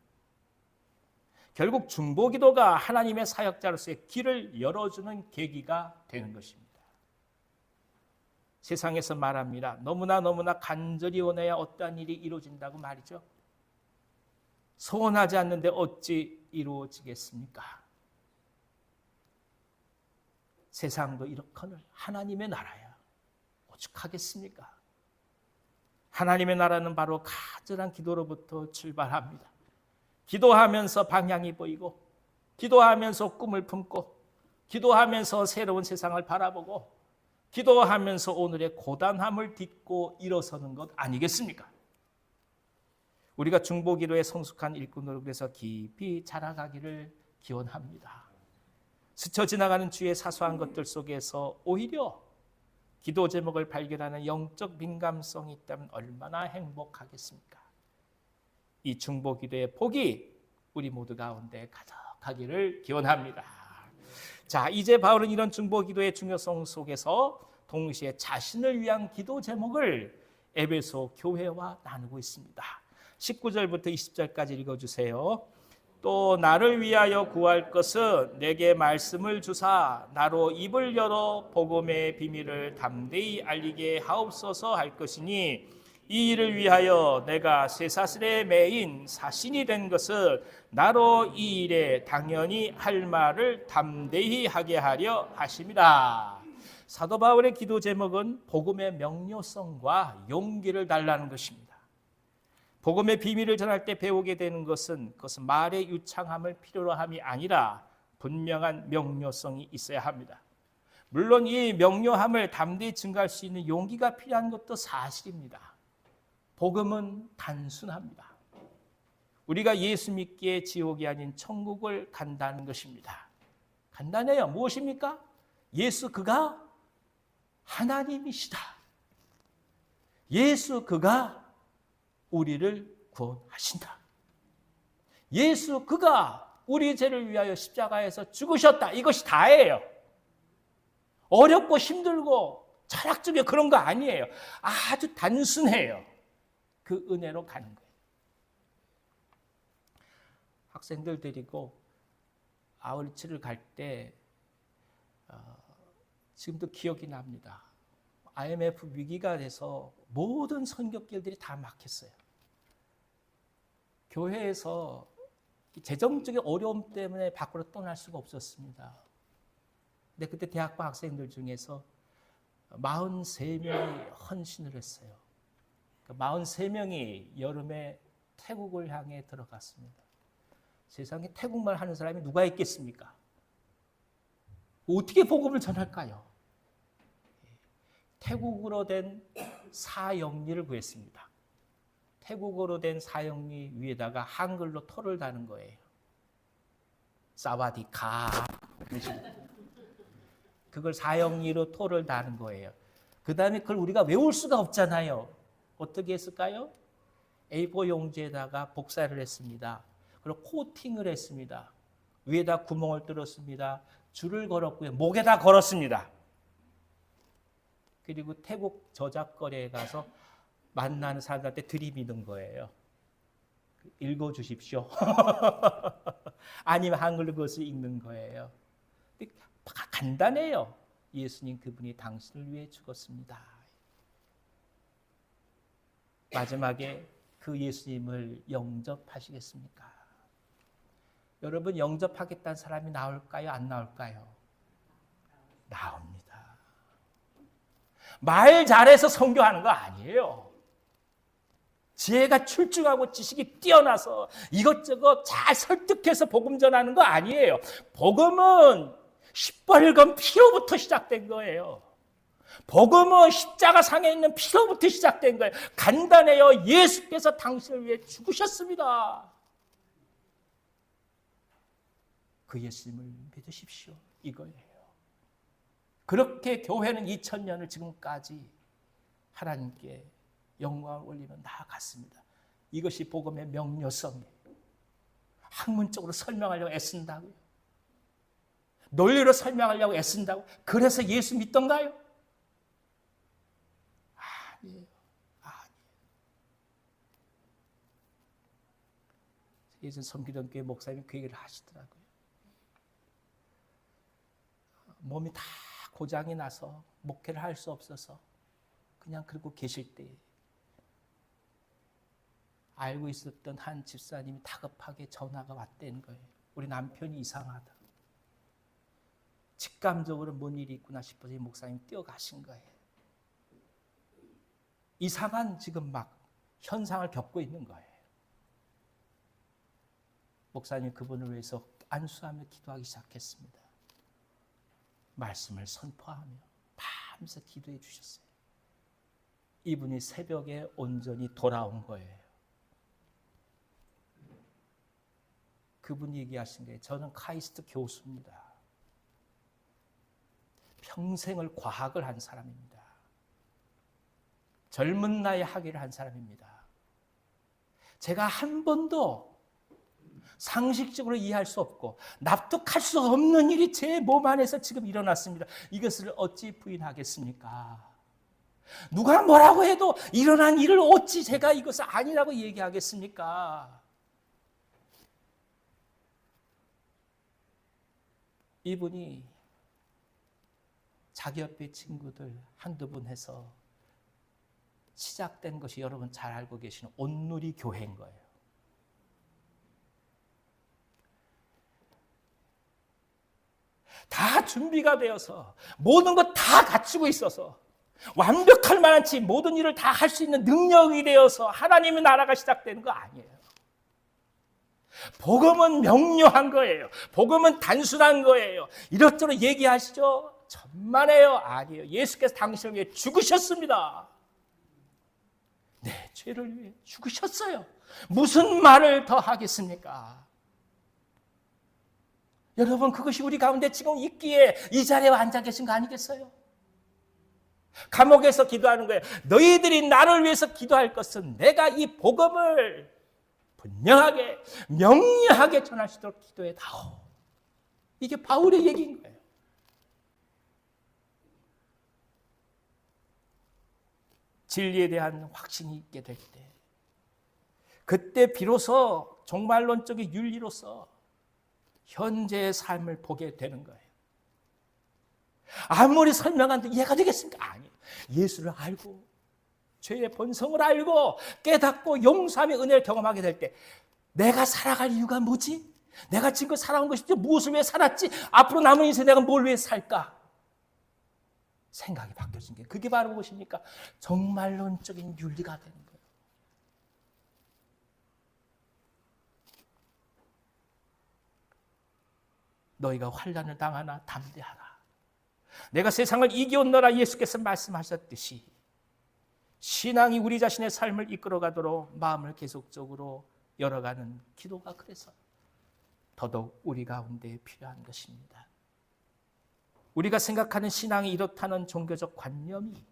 결국 중보기도가 하나님의 사역자로서의 길을 열어주는 계기가 되는 것입니다. 세상에서 말합니다. 너무나 간절히 원해야 어떠한 일이 이루어진다고 말이죠. 소원하지 않는데 어찌 이루어지겠습니까? 세상도 이렇거늘 하나님의 나라야 오죽하겠습니까? 하나님의 나라는 바로 간절한 기도로부터 출발합니다. 기도하면서 방향이 보이고, 기도하면서 꿈을 품고, 기도하면서 새로운 세상을 바라보고, 기도하면서 오늘의 고단함을 딛고 일어서는 것 아니겠습니까? 우리가 중보기도의 성숙한 일꾼으로 그래서 깊이 자라가기를 기원합니다. 스쳐 지나가는 주의 사소한 것들 속에서 오히려 기도 제목을 발견하는 영적 민감성이 있다면 얼마나 행복하겠습니까? 이 중보기도의 복이 우리 모두 가운데 가득하기를 기원합니다. 자, 이제 바울은 이런 중보기도의 중요성 속에서 동시에 자신을 위한 기도 제목을 에베소 교회와 나누고 있습니다. 19절부터 20절까지 읽어주세요. 또 나를 위하여 구할 것은 내게 말씀을 주사 나로 입을 열어 복음의 비밀을 담대히 알리게 하옵소서 할 것이니 이 일을 위하여 내가 쇠사슬에 매인 사신이 된 것은 나로 이 일에 당연히 할 말을 담대히 하게 하려 하심이라. 사도 바울의 기도 제목은 복음의 명료성과 용기를 달라는 것입니다. 복음의 비밀을 전할 때 배우게 되는 것은 그것은 말의 유창함을 필요로 함이 아니라 분명한 명료성이 있어야 합니다. 물론 이 명료함을 담대히 증가할 수 있는 용기가 필요한 것도 사실입니다. 복음은 단순합니다. 우리가 예수 믿기에 지옥이 아닌 천국을 간다는 것입니다. 간단해요. 무엇입니까? 예수 그가 하나님이시다. 예수 그가 우리를 구원하신다. 예수 그가 우리 죄를 위하여 십자가에서 죽으셨다. 이것이 다예요. 어렵고 힘들고 철학적인 그런 거 아니에요. 아주 단순해요. 그 은혜로 가는 거예요. 학생들 데리고 아우리치를 갈 때 지금도 기억이 납니다. IMF 위기가 돼서 모든 선교길들이 다 막혔어요. 교회에서 재정적인 어려움 때문에 밖으로 떠날 수가 없었습니다. 근데 그때 대학부 학생들 중에서 43명이 헌신을 했어요. 43명이 여름에 태국을 향해 들어갔습니다. 세상에 태국말 하는 사람이 누가 있겠습니까? 어떻게 복음을 전할까요? 태국어로 된 사형리를 구했습니다. 태국어로 된 사형리 위에다가 한글로 토를 다는 거예요. 사와디카. 그걸 사형리로 토를 다는 거예요. 그 다음에 그걸 우리가 외울 수가 없잖아요. 어떻게 했을까요? A4 용지에다가 복사를 했습니다. 그리고 코팅을 했습니다. 위에다 구멍을 뚫었습니다. 줄을 걸었고요. 목에다 걸었습니다. 그리고 태국 저작거리에 가서 만나는 사람들한테 들이미는 거예요. 읽어주십시오. 아니면 한글로 그것을 읽는 거예요. 간단해요. 예수님 그분이 당신을 위해 죽었습니다. 마지막에 그 예수님을 영접하시겠습니까? 여러분 영접하겠다는 사람이 나올까요? 안 나올까요? 나옵니다. 말 잘해서 선교하는 거 아니에요. 지혜가 출중하고 지식이 뛰어나서 이것저것 잘 설득해서 복음 전하는 거 아니에요. 복음은 시뻘건 피로부터 시작된 거예요. 복음은 십자가 상에 있는 피로부터 시작된 거예요. 간단해요. 예수께서 당신을 위해 죽으셨습니다. 그 예수님을 믿으십시오. 이거예요. 그렇게 교회는 2000년을 지금까지 하나님께 영광을 올리며 나아갔습니다. 이것이 복음의 명료성이에요. 학문적으로 설명하려고 애쓴다고요. 논리로 설명하려고 애쓴다고. 그래서 예수 믿던가요? 아니에요. 예전 섬기던 교회 목사님이 그 얘기를 하시더라고요. 몸이 다 고장이 나서 목회를 할 수 없어서 그냥 그러고 계실 때 알고 있었던 한 집사님이 다급하게 전화가 왔다는 거예요. 우리 남편이 이상하다. 직감적으로 뭔 일이 있구나 싶어서 이 목사님 뛰어가신 거예요. 이상한 지금 막 현상을 겪고 있는 거예요. 목사님 그분을 위해서 안수하며 기도하기 시작했습니다. 말씀을 선포하며 밤새 기도해 주셨어요. 이분이 새벽에 온전히 돌아온 거예요. 그분이 얘기하신 거예요. 저는 카이스트 교수입니다. 평생을 과학을 한 사람입니다. 젊은 나이에 학위를 한 사람입니다. 제가 한 번도 상식적으로 이해할 수 없고 납득할 수 없는 일이 제 몸 안에서 지금 일어났습니다. 이것을 어찌 부인하겠습니까? 누가 뭐라고 해도 일어난 일을 어찌 제가 이것을 아니라고 얘기하겠습니까? 이분이 자기 옆에 친구들 한두 분 해서 시작된 것이 여러분 잘 알고 계시는 온누리 교회인 거예요. 다 준비가 되어서 모든 것 다 갖추고 있어서 완벽할 만한치 모든 일을 다 할 수 있는 능력이 되어서 하나님의 나라가 시작되는 거 아니에요. 복음은 명료한 거예요. 복음은 단순한 거예요. 이렇저렇 얘기하시죠? 천만에요. 아니에요. 예수께서 당신을 위해 죽으셨습니다. 내 죄를 위해 죽으셨어요. 무슨 말을 더 하겠습니까? 여러분 그것이 우리 가운데 지금 있기에 이 자리에 앉아 계신 거 아니겠어요? 감옥에서 기도하는 거예요. 너희들이 나를 위해서 기도할 것은 내가 이 복음을 분명하게 명료하게 전할 수 있도록 기도해 다오. 이게 바울의 얘기인 거예요. 진리에 대한 확신이 있게 될 때, 그때 비로소 종말론적인 윤리로서 현재의 삶을 보게 되는 거예요. 아무리 설명한도 이해가 되겠습니까? 아니에요. 예수를 알고 죄의 본성을 알고 깨닫고 용서하며 은혜를 경험하게 될 때 내가 살아갈 이유가 뭐지? 내가 지금 살아온 것이 무엇을 위해 살았지? 앞으로 남은 인생 내가 뭘 위해 살까? 생각이 바뀌어진 게 그게 바로 무엇입니까? 종말론적인 윤리가 되는 거예요. 너희가 환난을 당하나 담대하라. 내가 세상을 이겨온노라 예수께서 말씀하셨듯이 신앙이 우리 자신의 삶을 이끌어가도록 마음을 계속적으로 열어가는 기도가 그래서 더더욱 우리 가운데 필요한 것입니다. 우리가 생각하는 신앙이 이렇다는 종교적 관념이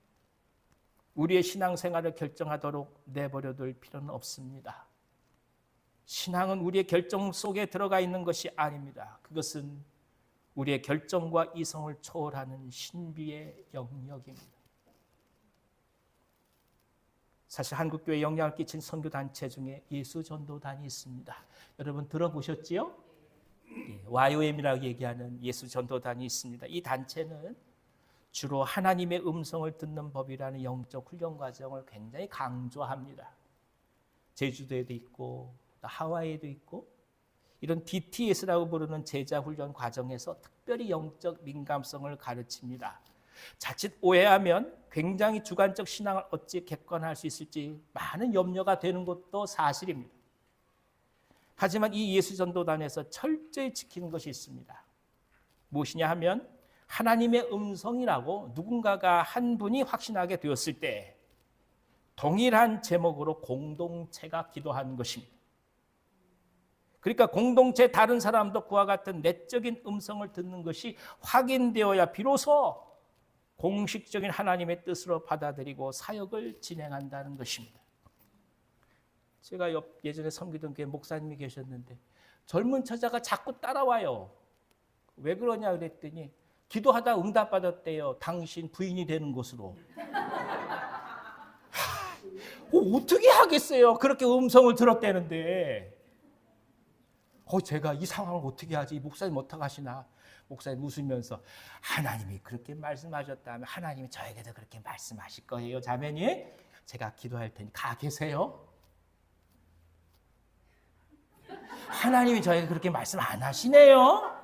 우리의 신앙생활을 결정하도록 내버려둘 필요는 없습니다. 신앙은 우리의 결정 속에 들어가 있는 것이 아닙니다. 그것은 우리의 결정과 이성을 초월하는 신비의 영역입니다. 사실 한국교회에 영향을 끼친 선교단체 중에 예수전도단이 있습니다. 여러분 들어보셨지요? YOM이라고 얘기하는 예수전도단이 있습니다. 이 단체는 주로 하나님의 음성을 듣는 법이라는 영적 훈련 과정을 굉장히 강조합니다. 제주도에도 있고 하와이에도 있고 이런 DTS라고 부르는 제자 훈련 과정에서 특별히 영적 민감성을 가르칩니다. 자칫 오해하면 굉장히 주관적 신앙을 어찌 객관화할 수 있을지 많은 염려가 되는 것도 사실입니다. 하지만 이 예수전도단에서 철저히 지키는 것이 있습니다. 무엇이냐 하면 하나님의 음성이라고 누군가가 한 분이 확신하게 되었을 때 동일한 제목으로 공동체가 기도하는 것입니다. 그러니까 공동체 다른 사람도 그와 같은 내적인 음성을 듣는 것이 확인되어야 비로소 공식적인 하나님의 뜻으로 받아들이고 사역을 진행한다는 것입니다. 제가 예전에 섬기던 교회 목사님이 계셨는데 젊은 처자가 자꾸 따라와요. 왜 그러냐 그랬더니 기도하다 응답받았대요. 당신 부인이 되는 것으로. 어떻게 하겠어요? 그렇게 음성을 들었다는데. 제가 이 상황을 어떻게 하지? 목사님 어떻게 하시나? 목사님 웃으면서 하나님이 그렇게 말씀하셨다면 하나님이 저에게도 그렇게 말씀하실 거예요. 자매님, 제가 기도할 테니 가 계세요. 하나님이 저에게 그렇게 말씀 안 하시네요.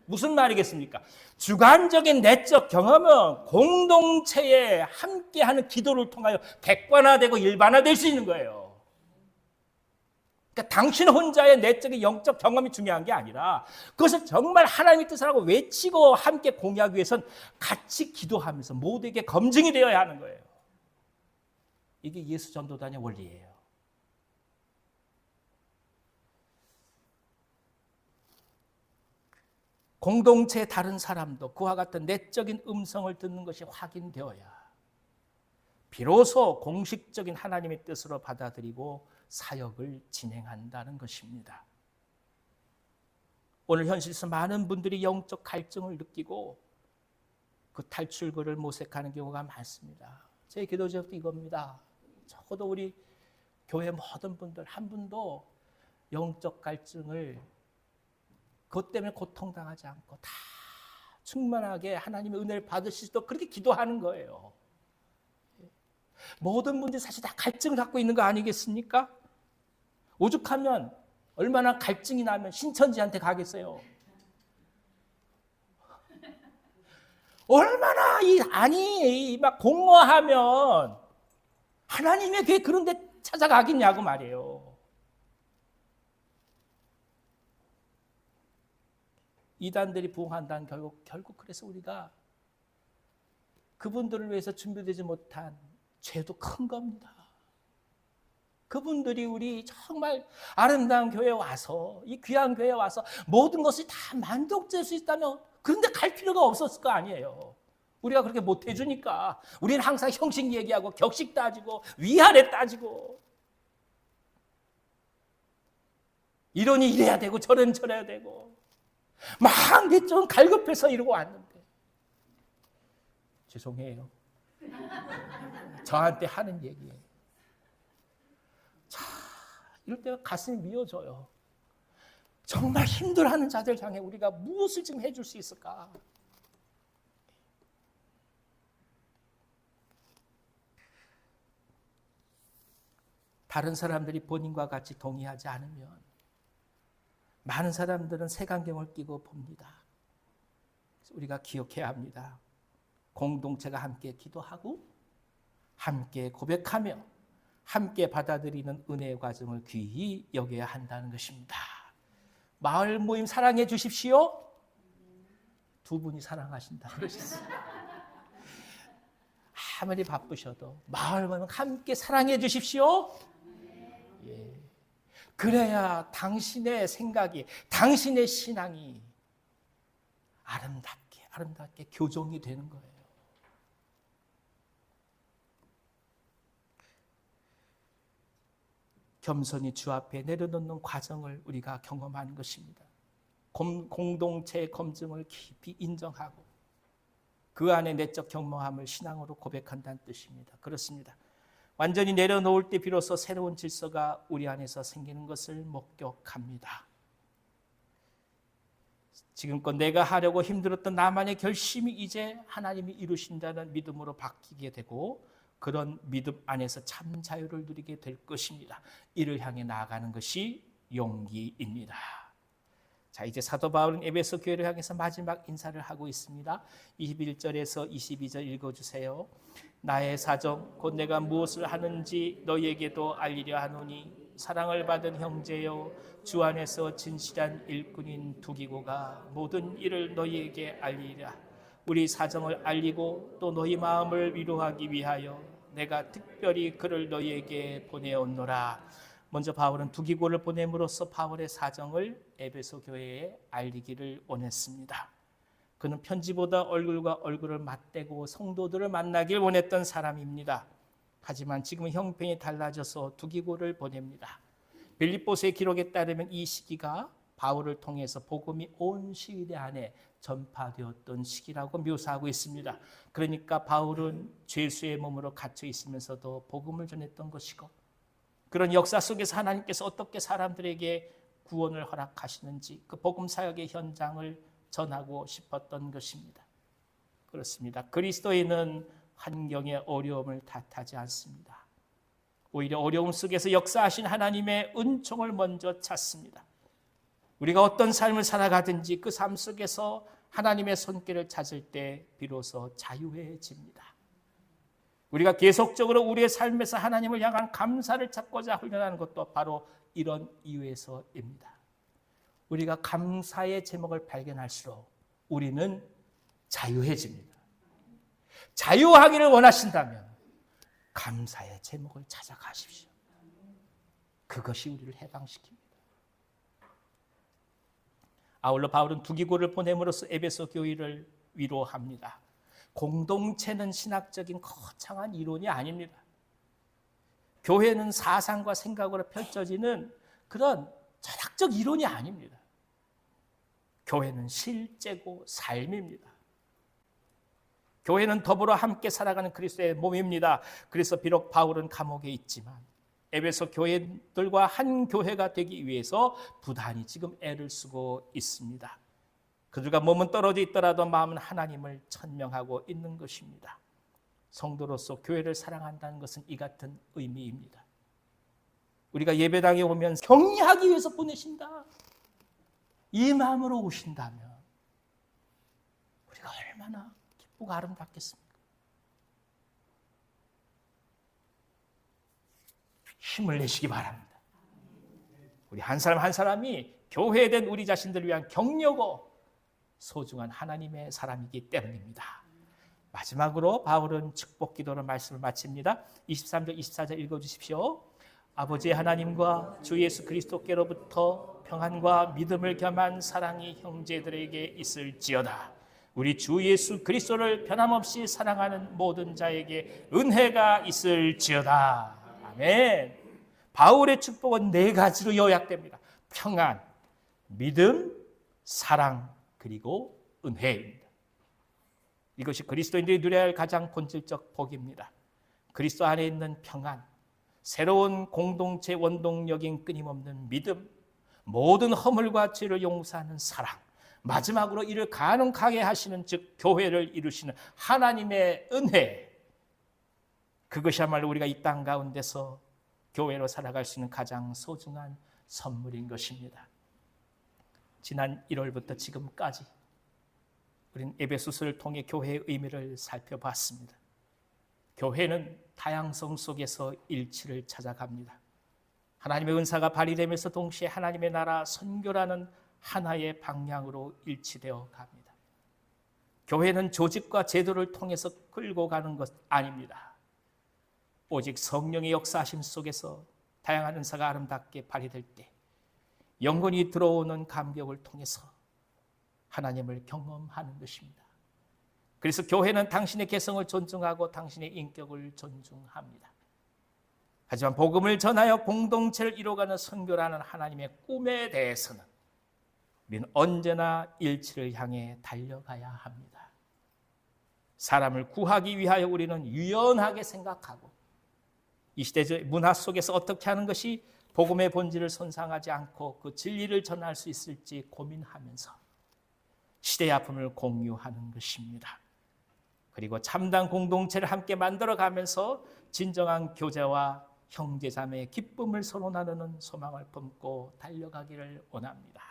무슨 말이겠습니까? 주관적인 내적 경험은 공동체에 함께하는 기도를 통하여 객관화되고 일반화될 수 있는 거예요. 그러니까 당신 혼자의 내적인 영적 경험이 중요한 게 아니라 그것을 정말 하나님의 뜻을 하고 외치고 함께 공유하기 위해서는 같이 기도하면서 모두에게 검증이 되어야 하는 거예요. 이게 예수 전도단의 원리예요. 공동체의 다른 사람도 그와 같은 내적인 음성을 듣는 것이 확인되어야 비로소 공식적인 하나님의 뜻으로 받아들이고 사역을 진행한다는 것입니다. 오늘 현실에서 많은 분들이 영적 갈증을 느끼고 그 탈출구를 모색하는 경우가 많습니다. 제 기도 제목도 이겁니다. 적어도 우리 교회 모든 분들 한 분도 영적 갈증을 그것 때문에 고통당하지 않고 다 충만하게 하나님의 은혜를 받으실 수 있도록 그렇게 기도하는 거예요. 모든 분들이 사실 다 갈증을 갖고 있는 거 아니겠습니까? 오죽하면 얼마나 갈증이 나면 신천지한테 가겠어요. 얼마나 막 공허하면 하나님의 교회 그런 데 찾아가겠냐고 말이에요. 이단들이 부흥한다는 결국 그래서 우리가 그분들을 위해서 준비되지 못한 죄도 큰 겁니다. 그분들이 우리 정말 아름다운 교회에 와서 이 귀한 교회에 와서 모든 것이 다 만족될 수 있다면 그런데 갈 필요가 없었을 거 아니에요. 우리가 그렇게 못 해주니까 우리는 항상 형식 얘기하고 격식 따지고 위아래 따지고 이러니 이래야 되고 저러니 저래야 되고 막 내적은 갈급해서 이러고 왔는데 죄송해요. 저한테 하는 얘기예요. 자, 이럴 때 가슴이 미어져요. 정말 힘들어하는 자들 향해 우리가 무엇을 지금 해줄 수 있을까? 다른 사람들이 본인과 같이 동의하지 않으면 많은 사람들은 색안경을 끼고 봅니다. 그래서 우리가 기억해야 합니다. 공동체가 함께 기도하고 함께 고백하며 함께 받아들이는 은혜의 과정을 귀히 여겨야 한다는 것입니다. 마을 모임 사랑해 주십시오. 두 분이 사랑하신다 그러셨어요. 아무리 바쁘셔도 마을 모임 함께 사랑해 주십시오. 예. 그래야 당신의 생각이, 당신의 신앙이 아름답게 교정이 되는 거예요. 겸손히 주 앞에 내려놓는 과정을 우리가 경험하는 것입니다. 공동체의 검증을 깊이 인정하고 그 안에 내적 경모함을 신앙으로 고백한다는 뜻입니다. 그렇습니다. 완전히 내려놓을 때 비로소 새로운 질서가 우리 안에서 생기는 것을 목격합니다. 지금껏 내가 하려고 힘들었던 나만의 결심이 이제 하나님이 이루신다는 믿음으로 바뀌게 되고 그런 믿음 안에서 참 자유를 누리게 될 것입니다. 이를 향해 나아가는 것이 용기입니다. 자, 이제 사도 바울은 에베소 교회를 향해서 마지막 인사를 하고 있습니다. 21절에서 22절 읽어주세요. 나의 사정 곧 내가 무엇을 하는지 너희에게도 알리려 하노니 사랑을 받은 형제여 주 안에서 진실한 일꾼인 두기고가 모든 일을 너희에게 알리라. 우리 사정을 알리고 또 너희 마음을 위로하기 위하여 내가 특별히 그를 너희에게 보내었노라. 먼저 바울은 두기고를 보냄으로써 바울의 사정을 에베소 교회에 알리기를 원했습니다. 그는 편지보다 얼굴과 얼굴을 맞대고 성도들을 만나길 원했던 사람입니다. 하지만 지금은 형편이 달라져서 두기고를 보냅니다. 빌립보서의 기록에 따르면 이 시기가 바울을 통해서 복음이 온 시대 안에 전파되었던 시기라고 묘사하고 있습니다. 그러니까 바울은 죄수의 몸으로 갇혀 있으면서도 복음을 전했던 것이고 그런 역사 속에서 하나님께서 어떻게 사람들에게 구원을 허락하시는지 그 복음 사역의 현장을 전하고 싶었던 것입니다. 그렇습니다. 그리스도인은 환경의 어려움을 탓하지 않습니다. 오히려 어려움 속에서 역사하신 하나님의 은총을 먼저 찾습니다. 우리가 어떤 삶을 살아가든지 그 삶 속에서 하나님의 손길을 찾을 때 비로소 자유해집니다. 우리가 계속적으로 우리의 삶에서 하나님을 향한 감사를 찾고자 훈련하는 것도 바로 이런 이유에서입니다. 우리가 감사의 제목을 발견할수록 우리는 자유해집니다. 자유하기를 원하신다면 감사의 제목을 찾아가십시오. 그것이 우리를 해방시킵니다. 아울러 바울은 두기고를 보냄으로써 에베소 교회를 위로합니다. 공동체는 신학적인 거창한 이론이 아닙니다. 교회는 사상과 생각으로 펼쳐지는 그런 철학적 이론이 아닙니다. 교회는 실제고 삶입니다. 교회는 더불어 함께 살아가는 그리스도의 몸입니다. 그래서 비록 바울은 감옥에 있지만 에베소 교회들과 한 교회가 되기 위해서 부단히 지금 애를 쓰고 있습니다. 그들과 몸은 떨어져 있더라도 마음은 하나님을 천명하고 있는 것입니다. 성도로서 교회를 사랑한다는 것은 이 같은 의미입니다. 우리가 예배당에 오면 격려하기 위해서 보내신다. 이 마음으로 오신다면 우리가 얼마나 기쁘고 아름답겠습니까? 힘을 내시기 바랍니다. 우리 한 사람 한 사람이 교회에 된 우리 자신들을 위한 격려고 소중한 하나님의 사람이기 때문입니다. 마지막으로 바울은 축복 기도로 말씀을 마칩니다. 23절 24절 읽어주십시오. 아버지 하나님과 주 예수 그리스도께로부터 평안과 믿음을 겸한 사랑이 형제들에게 있을지어다. 우리 주 예수 그리스도를 변함없이 사랑하는 모든 자에게 은혜가 있을지어다. 아멘. 바울의 축복은 4가지로 요약됩니다. 평안, 믿음, 사랑, 그리고 은혜입니다. 이것이 그리스도인들이 누려야 할 가장 본질적 복입니다. 그리스도 안에 있는 평안, 새로운 공동체 원동력인 끊임없는 믿음, 모든 허물과 죄를 용서하는 사랑, 마지막으로 이를 가능하게 하시는 즉 교회를 이루시는 하나님의 은혜, 그것이야말로 우리가 이 땅 가운데서 교회로 살아갈 수 있는 가장 소중한 선물인 것입니다. 지난 1월부터 지금까지 우리는 에베소서를 통해 교회의 의미를 살펴봤습니다. 교회는 다양성 속에서 일치를 찾아갑니다. 하나님의 은사가 발휘되면서 동시에 하나님의 나라 선교라는 하나의 방향으로 일치되어 갑니다. 교회는 조직과 제도를 통해서 끌고 가는 것 아닙니다. 오직 성령의 역사하심 속에서 다양한 은사가 아름답게 발휘될 때 영혼이 들어오는 감격을 통해서 하나님을 경험하는 것입니다. 그래서 교회는 당신의 개성을 존중하고 당신의 인격을 존중합니다. 하지만 복음을 전하여 공동체를 이루어가는 선교라는 하나님의 꿈에 대해서는 우리는 언제나 일치를 향해 달려가야 합니다. 사람을 구하기 위하여 우리는 유연하게 생각하고 이 시대의 문화 속에서 어떻게 하는 것이 복음의 본질을 손상하지 않고 그 진리를 전할 수 있을지 고민하면서 시대의 아픔을 공유하는 것입니다. 그리고 참된 공동체를 함께 만들어가면서 진정한 교제와 형제자매의 기쁨을 서로 나누는 소망을 품고 달려가기를 원합니다.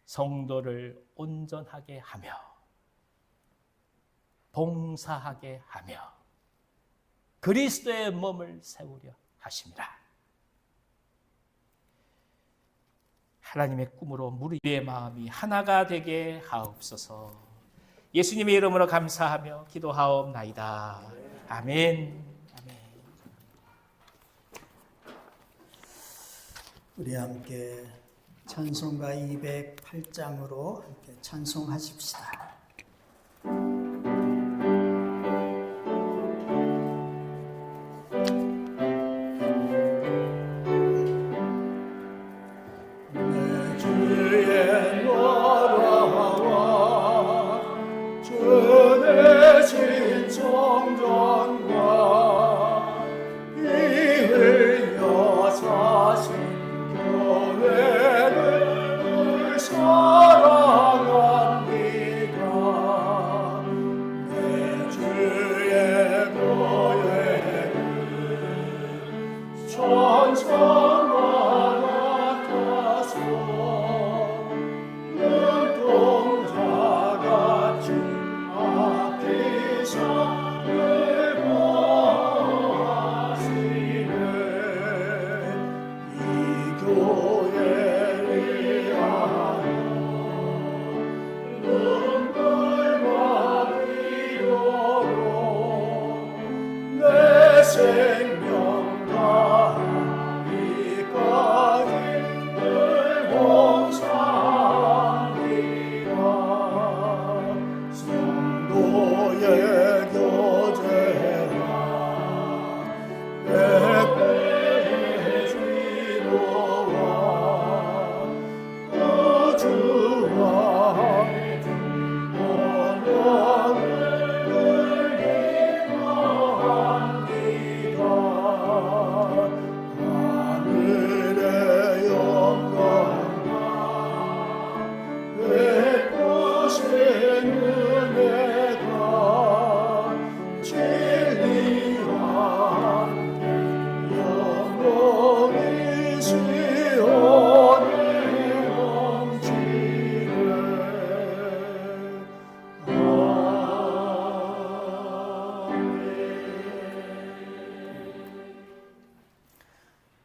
성도를 온전하게 하며 봉사하게 하며 그리스도의 몸을 세우려 하십니다. 하나님의 꿈으로 무리의 마음이 하나가 되게 하옵소서. 예수님의 이름으로 감사하며 기도하옵나이다. 아멘. 아멘. 우리 함께 찬송가 208장으로 함께 찬송하십시다.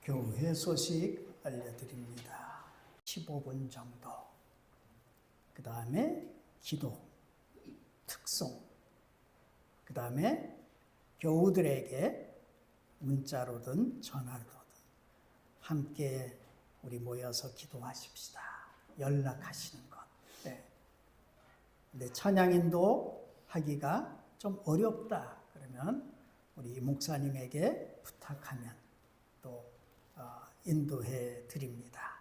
교회 소식 알려드립니다. 15분 정도. 그 다음에 기도, 특송. 그 다음에 교우들에게 문자로든 전화로든 함께 우리 모여서 기도하십시다. 연락하시는 것. 네. 근데 찬양인도 하기가 좀 어렵다. 그러면 우리 목사님에게 부탁하면 또 인도해 드립니다.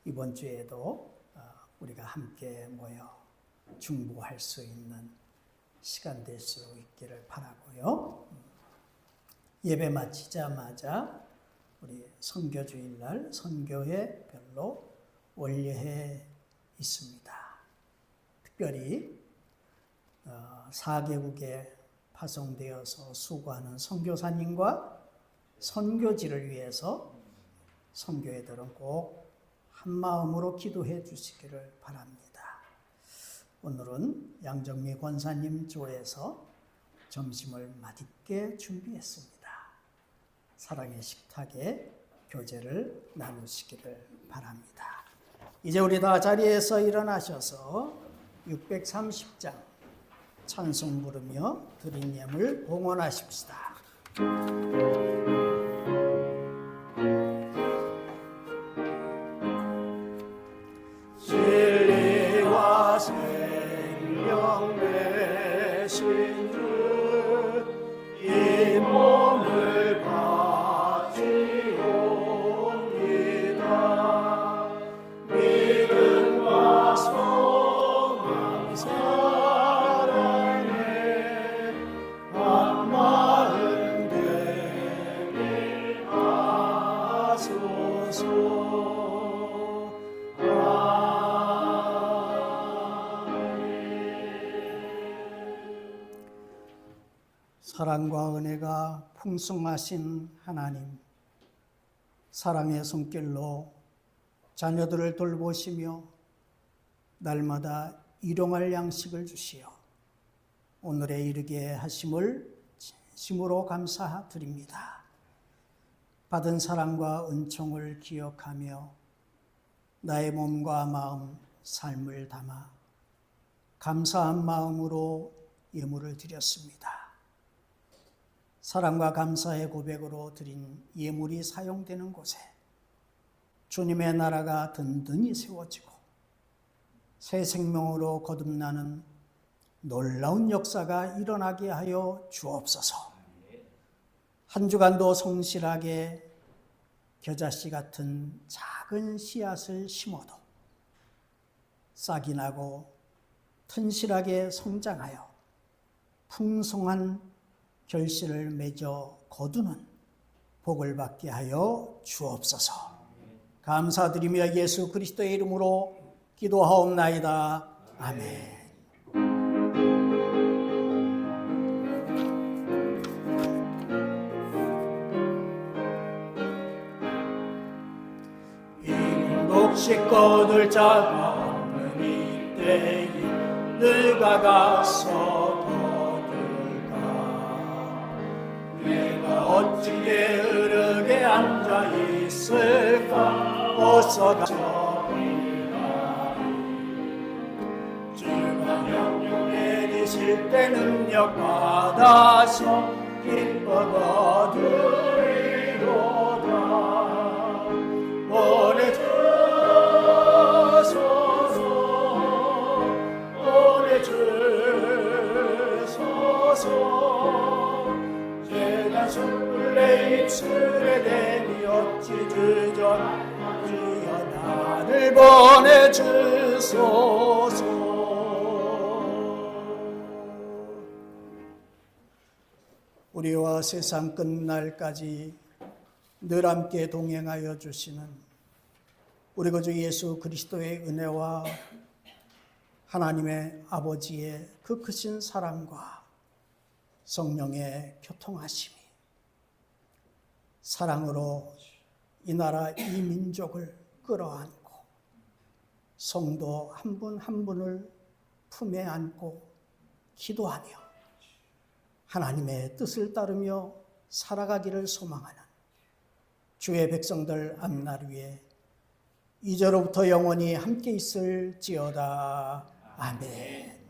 이번 주에도 우리가 함께 모여 중보할 수 있는 시간 될 수 있기를 바라고요. 예배 마치자마자 우리 선교주일날 선교회 별로 원례회 있습니다. 특별히 4개국에 파송되어서 수고하는 선교사님과 선교지를 위해서 선교회들은 꼭 한마음으로 기도해 주시기를 바랍니다. 오늘은 양정미 권사님 조에서 점심을 맛있게 준비했습니다. 사랑의 식탁에 교제를 나누시기를 바랍니다. 이제 우리 다 자리에서 일어나셔서 630장 찬송 부르며 드린 예물 봉헌하십시다. 진리와 생명 되신 주 이 몸을 바치옵니다. 믿음 사랑과 은혜가 풍성하신 하나님, 사랑의 손길로 자녀들을 돌보시며 날마다 일용할 양식을 주시어 오늘에 이르게 하심을 진심으로 감사드립니다. 받은 사랑과 은총을 기억하며 나의 몸과 마음, 삶을 담아 감사한 마음으로 예물을 드렸습니다. 사랑과 감사의 고백으로 드린 예물이 사용되는 곳에 주님의 나라가 든든히 세워지고 새 생명으로 거듭나는 놀라운 역사가 일어나게 하여 주옵소서. 한 주간도 성실하게 겨자씨 같은 작은 씨앗을 심어도 싹이 나고 튼실하게 성장하여 풍성한 결실을 맺어 거두는 복을 받게 하여 주옵소서. 감사드리며 예수 그리스도의 이름으로 기도하옵나이다. 아멘. 식구들 자가 없는 이때에 너가 가서 거둘까. 내가 어찌 게으르게 앉아 있을까. 어서 가서 비하리. 주가 영육 내리실 때 능력 받아서 기뻐 거두리로다. 오래 제가 숯불 내 입술에 대니 어찌 주저나. 주여 나를 보내주소서. 우리와 세상 끝날까지 늘 함께 동행하여 주시는 우리 구주 예수 그리스도의 은혜와 하나님의 아버지의 그 크신 사랑과 성령의 교통하심이 사랑으로 이 나라 이 민족을 끌어안고 성도 한 분 한 분을 품에 안고 기도하며 하나님의 뜻을 따르며 살아가기를 소망하는 주의 백성들 앞날 위에 이제로부터 영원히 함께 있을지어다. 아멘.